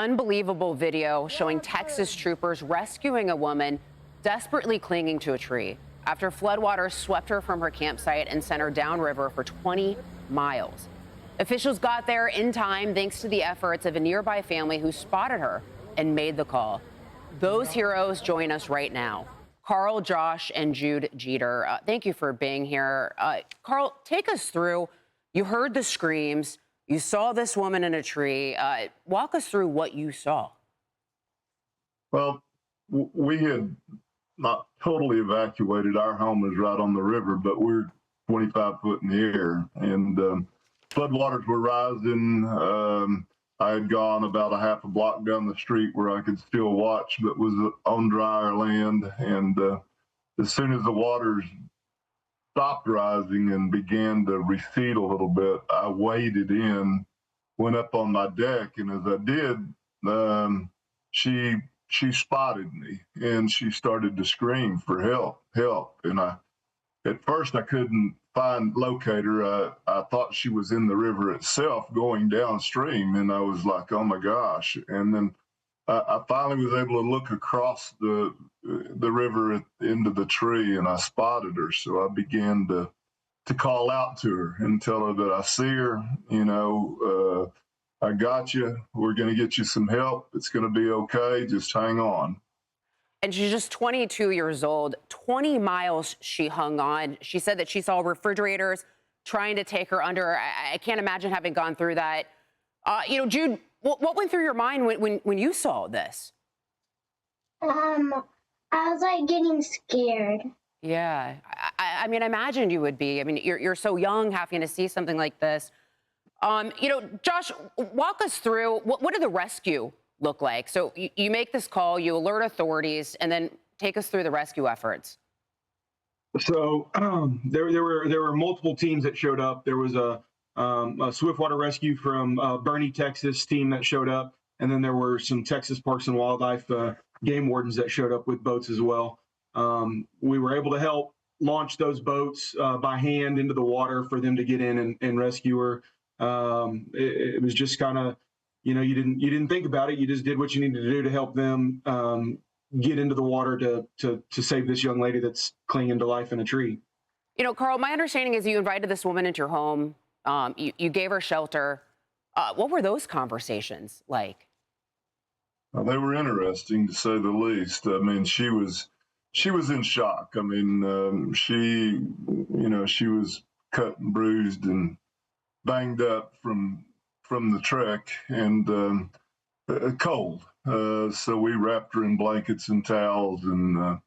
unbelievable video showing Texas troopers rescuing a woman desperately clinging to a tree after floodwaters swept her from her campsite and sent her downriver for 20 miles. Officials got there in time thanks to the efforts of a nearby family who spotted her and made the call. Those heroes join us right now. Carl, Josh, and Jude Jeter, thank you for being here. Carl, take us through. You heard the screams. You saw this woman in a tree. Walk us through what you saw. Well, we had not totally evacuated. Our home is right on the river, but we're 25 foot in the air, and floodwaters were rising. I had gone about a half a block down the street where I could still watch, but was on drier land. And as soon as the waters stopped rising and began to recede a little bit, I waded in, went up on my deck, and as I did, she spotted me and she started to scream for help. And at first I couldn't locate her. I thought she was in the river itself going downstream, and I was like, oh my gosh. And then I finally was able to look across the river into the tree, and I spotted her. So I began to call out to her and tell her that I see her, I got you. We're going to get you some help. It's going to be okay. Just hang on. And she's just 22 years old. 20 miles she hung on. She said that she saw refrigerators trying to take her under. I can't imagine having gone through that. Jude, what went through your mind when you saw this? I was like getting scared. Yeah, I mean, I imagined you would be. I mean, you're so young, having to see something like this. Josh, walk us through what did the rescue look like? So you make this call, you alert authorities, and then take us through the rescue efforts. So there were multiple teams that showed up. There was a swiftwater rescue from Bernie, Texas team that showed up, and then there were some Texas Parks and Wildlife game wardens that showed up with boats as well. We were able to help launch those boats by hand into the water for them to get in and rescue her. It was just kind of, you didn't think about it. You just did what you needed to do to help them get into the water to save this young lady that's clinging to life in a tree. Carl, my understanding is you invited this woman into your home. You gave her shelter. What were those conversations like? Well, they were interesting, to say the least. I mean, she was in shock. I mean, she was cut and bruised and banged up from the trek, and cold. So we wrapped her in blankets and towels and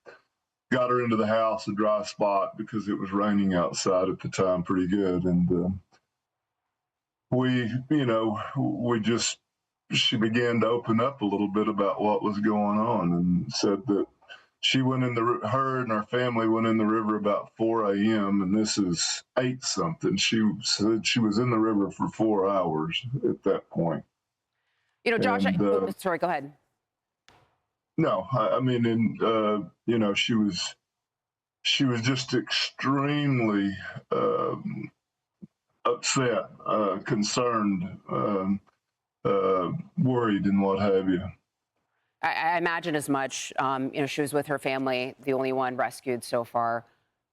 got her into the house, a dry spot, because it was raining outside at the time pretty good. And she began to open up a little bit about what was going on, and said that she went in her and her family went in the river about 4 a.m. and this is 8-something. She said she was in the river for 4 hours at that point. Josh, sorry, go ahead. No, I mean, and she was just extremely upset, concerned, worried, and what have you. I imagine as much. She was with her family, the only one rescued so far.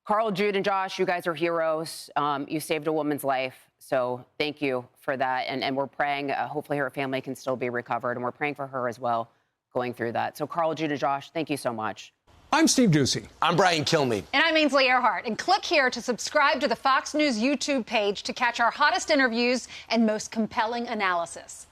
Carl, Jude, and Josh, you guys are heroes. You saved a woman's life, so thank you for that. And we're praying, hopefully her family can still be recovered, and we're praying for her as well going through that. So Carl, Jude, and Josh, thank you so much. I'm Steve Ducey. I'm Brian Kilmeade. And I'm Ainsley Earhart. And click here to subscribe to the Fox News YouTube page to catch our hottest interviews and most compelling analysis.